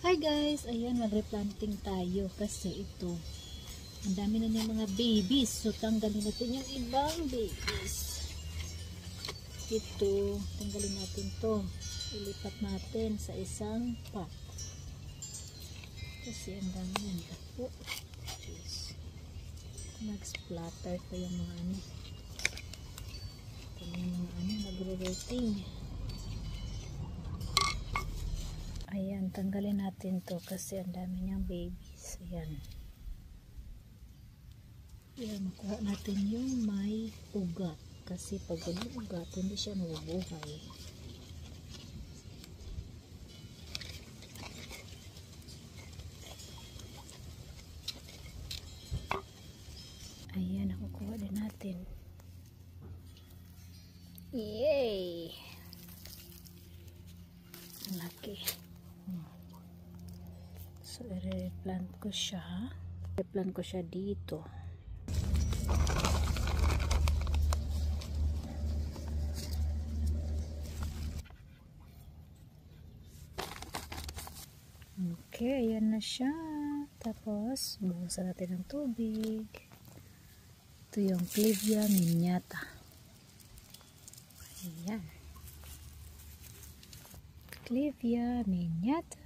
Hi guys! Ayan, mag-replanting tayo kasi ito, ang dami na niya mga babies. So, tanggalin natin yung ibang babies. Ito, tanggalin natin to. Ilipat natin sa isang pot. Kasi ang dami yan. Oh, jeez. Nag-splatter ko yung mga ano. Ito yung mga ano, nagro-rotating. Ayan, tanggalin natin to kasi ang dami niyang babies. Ayan. Ayan, makuha natin yung may ugat. Kasi pag walang ugat, hindi siya mabubuhay. Ayan, nakukuha din natin. Yay! Ang laki. So, i-replant ko siya. I-replant ko siya dito. Okay, ayan na siya. Tapos, buhusan natin ng tubig. Ito yung Clivia miniata. Ayan. Clivia miniata.